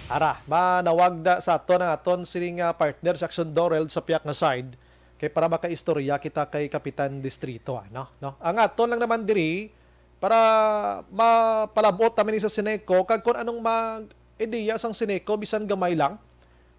Ara, manawag da sa aton ang aton sining partner sa Action Dorel sa piyak nga side kay para makaistorya kita kay Kapitan Distrito ano no. Ang aton lang naman diri para mapalabot tamin sa Sineco kag kung anong mag ideya sang Sineco bisan gamay lang.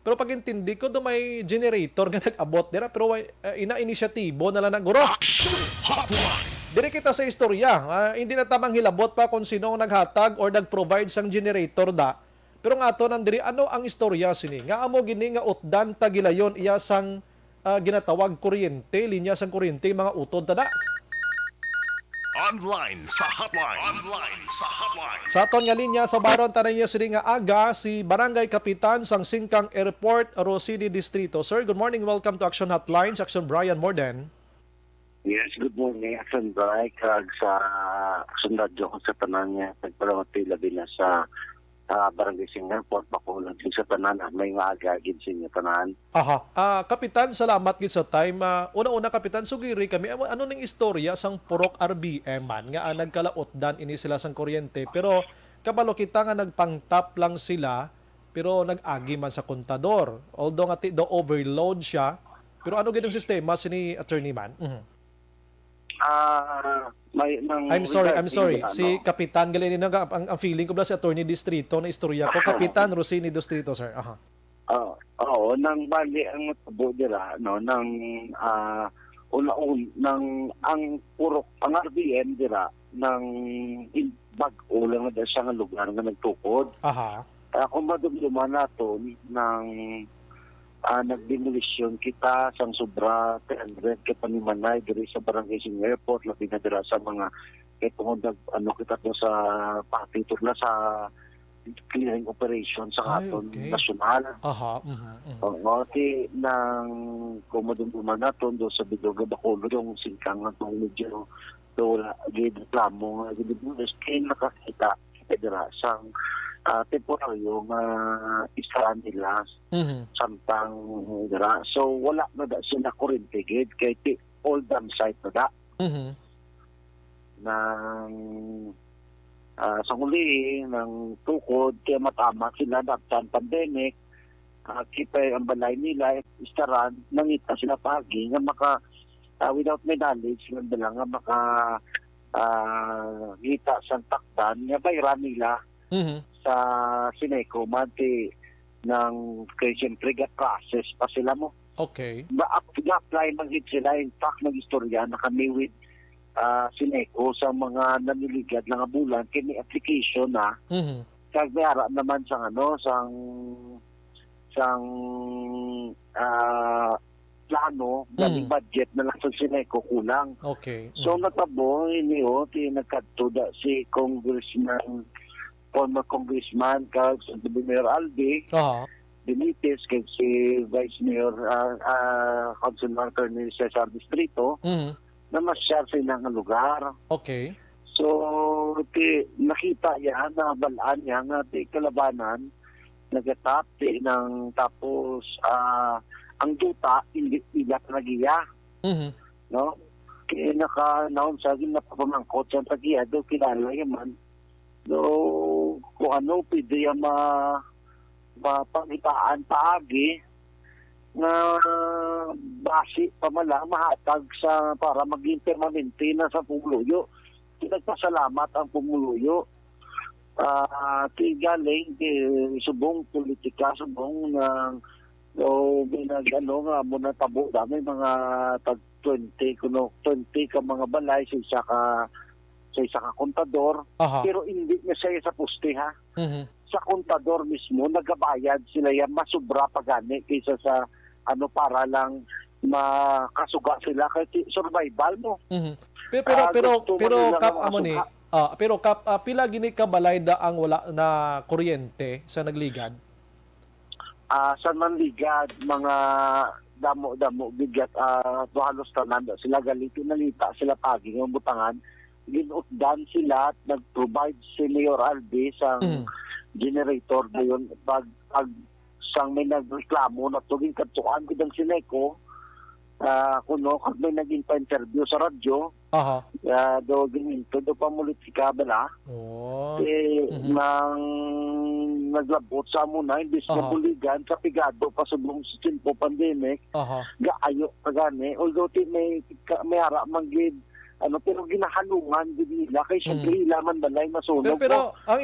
Pero pag intindi ko do may generator nga nag-abot dira pero ina-inisyatibo na lang na guro. Action Hotline. Diri kita sa istorya, hindi na tamang hilabot pa kung sino ang naghatag or nag-provide sang generator da. Pero nga to nandiri ano ang istorya sini? Nga amo gini nga utdan tagilayon iya sang ginatawag kuryente, linya sang kuryente mga utod tada. Online sa hotline. Online sa hotline. Sa aton nga linya sa baron tanan niya sini nga aga si Barangay Kapitan sang Singkang Airport, Rosini Distrito. Sir, good morning. Welcome to Action Hotline. Sa Action Brian Morden. Yes, good morning. Action Bray, kag sa Action Radio ko sa tanan niya. Nagpalamati labi na sa Barangay Singapore, Bacolod. Sa tanan, may maaga gid sa inyo tanan. Aha. Kapitan, salamat gid sa time. Una-una, Kapitan, sugiri kami. Ano ning istorya sang Purok RBM man nga nagkalaot dan ini sila sang kuryente. Pero kabalo kita nga nagpang-tap lang sila pero nag-agi man sa kontador. Although nga do overload siya. Pero ano gid ang sistema sini attorney man? I'm sorry. Si Kapitan Galini ang feeling ko ba si Attorney Distrito na istorya ko. Kapitan Rosini Distrito, sir. Aha. Oo, nang bali ang matabo dira, no, nang nang ang purok ang RBM dira nang bag-o lang na siya nga lugar nga nagtukod. Aha. Kung madumduman nato ng nagdemolisyon kita sang sobra 300 kay panimanay diri sa Barangay Sing Airport labi na dira sa mga tungod kita to sa patitor na sa clearing operation sa aton nasyonal. Aha. Oo, nang kumadumduman naton do sa Bidoga Bacolod yung singkang nga tong medyo do gid reklamo nga gid kay nakakita dira sang temporaryo nga isahan nila samtang dira. So wala na da sila kuryente gid kay all dam site na da. Nang sa huli ng tukod kaya matama sila daptan pandemic kita ang balay nila istaran nangita sila pagi nga maka without my knowledge nga nga maka ngita sa takdan nga bayran nila sa Sineco manti ng kay siyempre process pa sila mo. Okay. Apply man hit sila in fact mag-istorya na kami with Sineco sa mga naniligad lang bulan kini application na kag mayara naman sang plano ng budget na lang sa Sineco kulang. Okay. So natabo ini nagkadto da si former Congressman kag si Mayor Albi Benitez kag si Vice Mayor Councilman Colonel Cesar Distrito na masyar sa ilang lugar. Okay. So nakita yan na balaan niya nga kalabanan nagatap ng tapos ang duta hindi nagiya. No? Kaya naka-naon sa akin na papamangkot sa tagiya do kilala yaman. So, kung ano, pwede yung mapangitaan paagi na basi pamala mahatag sa para maging permanente na sa pumuluyo. Nagpasalamat ang pumuluyo. Galing subong politika, subong ng nga muna tabo dami mga tag 20 ka mga balay sa isa ka kontador. Pero hindi niya siya sa poste ha. Sa kontador mismo nagabayad sila yan masubra pagani kaysa sa para lang makasuga sila kay survival mo. Pero kap amoni pero kap pila gini ka balay da ang wala na kuryente sa nagligad? Sa manligad mga damo bigat halos tanan sila galito nalita sila pagi ng butangan ginutdan sila at nag-provide si Mayor Albi sa generator na yun pag sang may nagreklamo na tuging katuan ko ng Sineco kuno kag may naging pa-interview sa radyo, Aha. do gininto do pamulitika bala. Oh. Nang naglabot sa amo na imbis na Aha. buligan kapigado pa subong sa timpo pandemic, Aha. gaayo kagani although may ara manggid pero ginahalungan gid nila kay syempre ila man balay masunog. Pero ang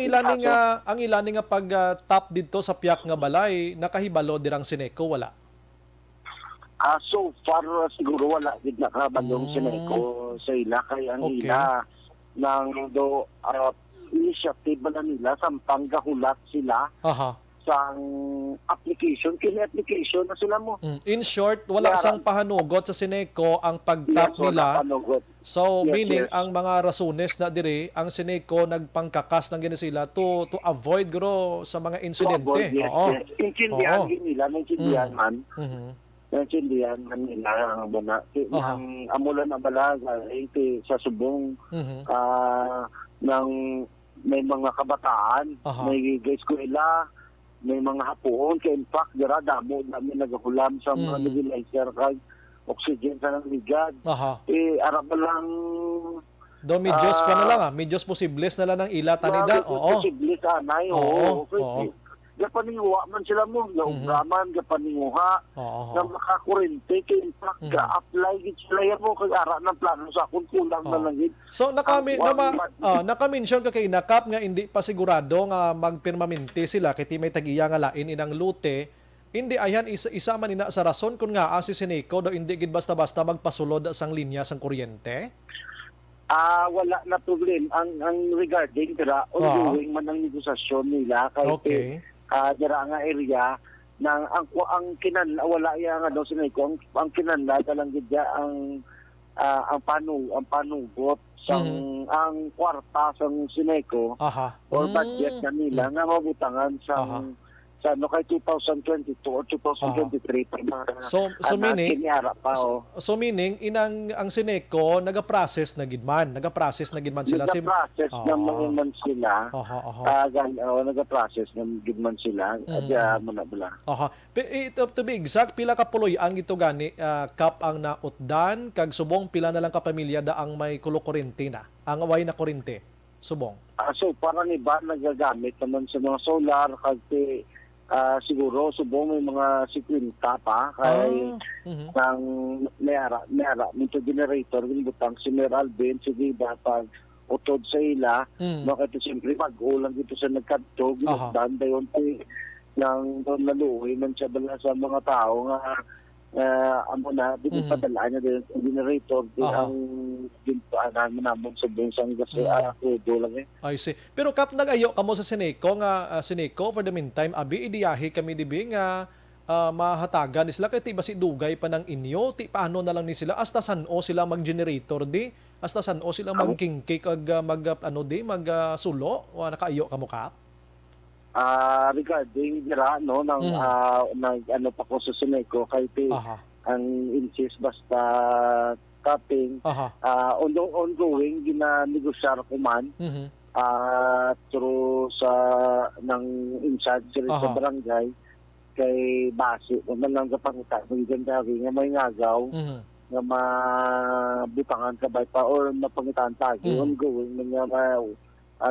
ilani nga pag top dito sa piyak nga balay nakahibalo dirang Sineco wala. So far, siguro wala din nakabalong Sineco sa ila. Kaya ang Okay. ila ng initiative na nila, sampang gahulat sila Aha. sa application. Kini-application na sila mo. In short, wala sang pahanugot sa Sineco ang pag-top nila. So, Yes, meaning, yes. ang mga rasunes na dire, ang Sineco nagpangkakas ng gina sila to avoid guro sa mga insidente. Yes, Oo. yes. Intindihan Oo. din nila, naintindihan man. Mhm. Naintindihan man nila ang muna. Aha. Ang amulan na balaga, sa subong Mhm. ng may mga kabataan, Aha. may eskwela, may mga hapon, kaya in fact, dami nagahulam sa mga nebulizer kag oxygen sa ng ligad. Aha. Arap lang Do medyos pa na lang medyos posibles na lang ng ila tanida. Oo. posible sa anay. Oo, Oo. oo. Gapaninguha man sila mo, naugraman, gapaninguha, Oo. na makakurente, kaya in fact, ga-apply gid sila yan mo, kag ara ng plano sa akong kulang na lang gid. So naka-mention ka kay Nakap nga hindi pa sigurado nga magpirmaminti sila kay may tagiya nga lain inang lute. Hindi ayan isa man ina sa rason kun nga si Sineco do hindi gid basta-basta magpasulod sang linya sang kuryente. Wala na problem ang regarding dira ongoing man ang negosasyon nila kay Okay. dira nga area nang ang kinanla wala ya nga daw Sineco ang kinanla lang gid ya ang panugot sang ang kwarta sang Sineco Aha. or budget na nila nga mabutangan sa kay 2022 or 2023 pa mga So meaning kiniara pa So meaning ang Sineco nagaprocess na gidman sila nag-process naman sila. Aha. Nag-process ng gidman sila. Adya mo na bala. Aha. To be exact, pila ka puloy ang ito gani kap ang nautdan kag subong pila na lang ka pamilya da ang may kulokurente na. Ang away na kurente. Subong. So parang iba nagagamit naman sa mga solar kag siguro subong may mga 50 pa kay nang meara nito generator gibutang si Mer Alvin sige dapat utod sa ila bakit siyempre mag-ulang dito sa nagkadto ginagdan dayon nang naluwi man siya bala sa mga tao nga amo na padala niya din ang generator ang gintuanan namon sa bensang kasi do lang I see. Pero kap nagayo kamo sa Sineco nga Sineco for the meantime abi idiyahe kami dibi nga mahatagan sila kay ti basi dugay pa ng inyo ti paano na lang ni sila hasta san-o sila mag-generator di hasta san-o sila magkingkay kag magsulo wa nakaayo kamo kap. Regarding dira nag pa ko sa Sineco kay ang insist basta tapping ongoing ginanegosyar ko man through sa ng inside sa barangay kay base man lang kapangita ng ganda nga may ngagaw nga mabutangan kabay pa or mapangitan tagi ongoing nga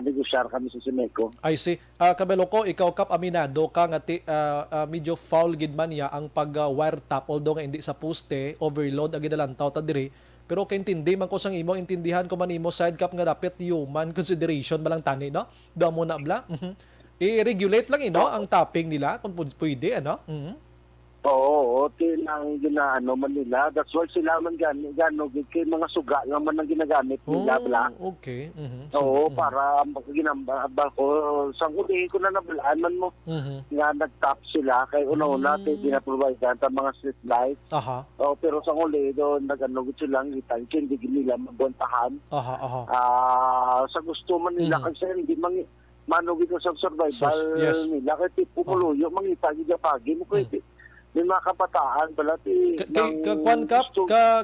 negosyar kami sa Sineco. I see. Kabelo ko, ikaw kap aminado ka nga medyo foul gid man ya ang pag wiretap although nga hindi sa poste overload ang ginalantaw ta diri pero kaintindi man ko sang imo intindihan ko man imo side kap nga dapat human consideration malang tani no damo na bla i-regulate lang ang tapping nila kung pwede Oo, tilang ginaano man nila. That's why sila man kay mga suga lang man ang ginagamit nila bla. Okay. Oo, para ginamba ko sa uli ko na nabalaan man mo nga nag-tap sila kay una-una pinaprovide ta mga street lights. Pero sa uli doon nag-ano silang itan hindi nila magbuntahan. Sa gusto man nila kasi hindi manugid sa survival nila kay pumuluyo mangita gid pagi mo pwede. may mga kabataan pala Kwan kap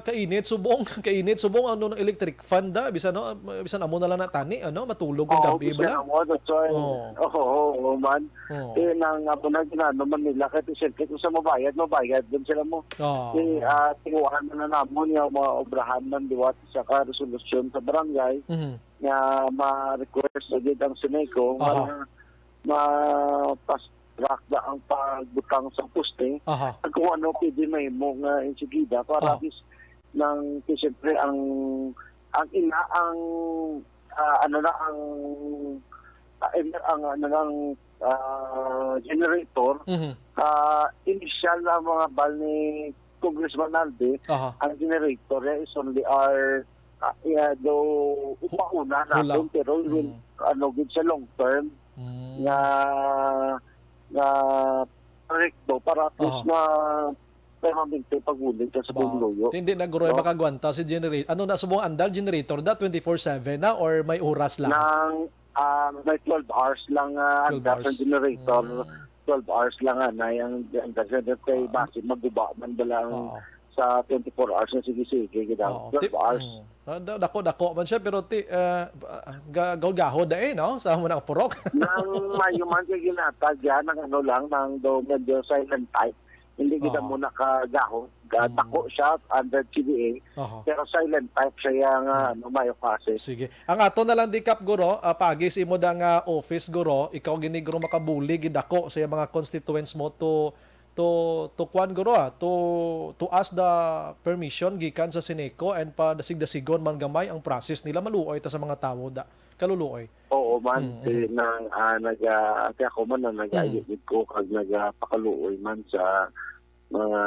kainit subong kainit subong ano ng electric fan da bisan no bisan amo na lang na tani ano matulog kung gabi bala. Oo, man. Oh. Nang apo na ginano man nila kahit siyempre kung sa mabayad dun sila mo. Oh. Tinguhan na namon yung mga obrahan ng diwat sa resolusyon sa barangay Mhm. nga ma-request agad ang Sineco ma-fast-track na ang pagbutang sa poste Aha. at kung ano pwede may mo nga insigida para bis ng siyempre ang ina ang generator Mhm. initial na mga bal ni Congressman Alde Aha. ang generator is only do upauna natin pero gid sa long term nga rekto para at least na permanente pagulit sa buong luyo. Hindi na guro makagwanta si generator. Ano na subong andar generator da 24/7 na or may oras lang? Nang may 12 hours lang 12 ang hours. generator. 12 hours lang na yung generator kay base maguba man bala ang sa 24 hours na sige-sige gid 12 hours. Dako man siya pero gaw-gaho da no sa mo na purok. Nang mayuman kay ginatag yan ng ano lang ng do medyo silent type. Hindi kita muna kagaho. Dako siya under CBA. Pero silent type siya yung mayo fase. Sige. Ang ato na lang di kap guro, pagis imo da nga office guro, ikaw gini guro makabuli gid ako sa mga constituents mo to kwan guro to ask the permission gikan sa Sineco and pa dasig-dasigon man gamay ang process nila maluoy ta sa mga tawo da kaluluoy. Oo man nang kaya ko man nag-ayit ko kag nagpakaluoy man sa mga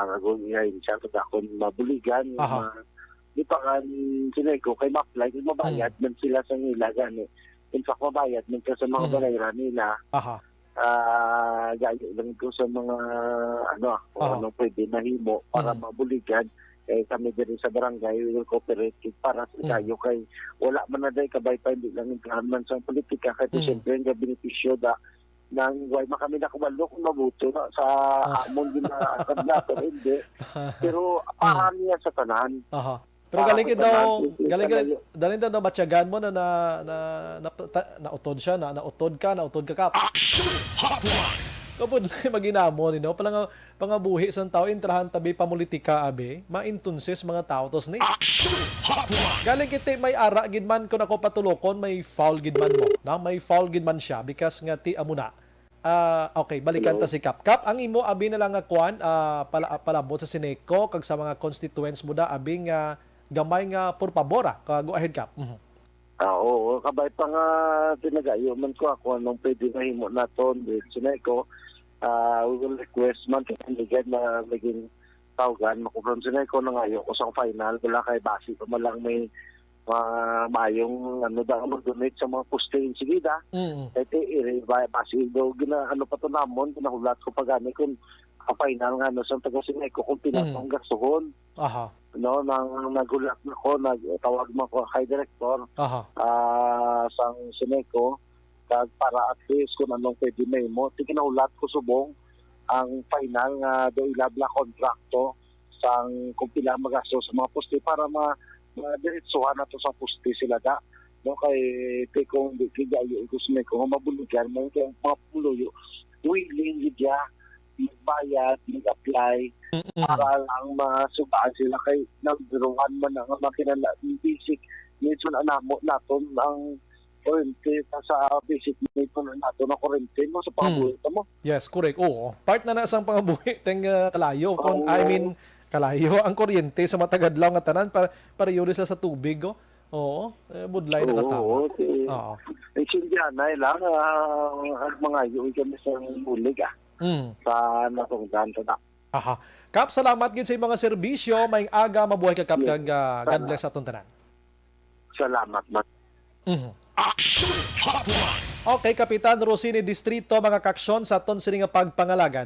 aragon ngayon siya kadakon mabuligan di pa kan Sineco kay ma-apply kay mabayad man sila sa nila gani. In fact mabayad man sa mga balayran nila. Gayo lang ko sa mga anong pwede mahimo para mabuligan kami din sa barangay will cooperate para sa gayo kay wala man na day kabay pa hindi lang man sa politika kay siyempre nga benepisyo da nang way makami na kumalo kung mabuto na sa amon ginakadlato hindi pero para niya sa tanan. Pero galing daw matyagan mo na nautod siya, nautod ka kap. Action Hotline. Kapag maginamo ni no, pangabuhi sa tao intrahan tabi pamulitika abe, maintunses mga tao tos ni. Action Hotline. Galing kiti may ara gid man kun ako patulokon, may foul gid man mo. Na may foul gid man siya because nga ti amuna. Okay, balikan ta si Kap. Kap, ang imo abi na lang nga kwan palabot sa Sineco kag sa mga constituents mo da abi nga gamay nga por pabor. Go ahead Kap. Oo, kabay pa nga tinagayo man ko ako anong pwede na himo naton with Sineco. We will request man kanigad na maging tawagan makupron Sineco na ngayon ko sa final wala kay basi pa man lang may mayong mag-donate sa mga poste insigida. Ito basi do pa to namon kinahulat ko pagani kung final nga sa taga Sineco kung pinatong gastuhon. Nang nagulat na ko, nagtawag mo ko kay director sang Sineco kag para at least kung anong pwede may mo. Tikinaulat ko subong ang final nga do ilabla kontrakto sang kung pila magasto sa mga poste para diretsuhan na to sa poste sila da. Kay kung di kigayo ko Sineco mabuligan mo kay mga puluyo willing gid magbayad, mag-apply para lang masubaan sila kay nagbiruhan man ang makinala basic needs na namo naton ang kurente sa basic needs na naton ang kurente mo sa pangabuhi mo. Yes, correct. Oo. Part na sang pangabuhi teng kalayo kalayo ang kuryente sa matagadlaw nga tanan para yun sila sa tubig Oo, budlay na katawa. Oo. Sindihan na lang ang mga yung kami sa bulig sa natungdan ta. Kap, salamat gid sa mga serbisyo. May aga mabuhay ka Kap kag God bless atong tanan. Salamat man. Action Hotline. Okay, Kapitan Rosini Distrito mga kaksyon sa aton sini nga pagpangalagan.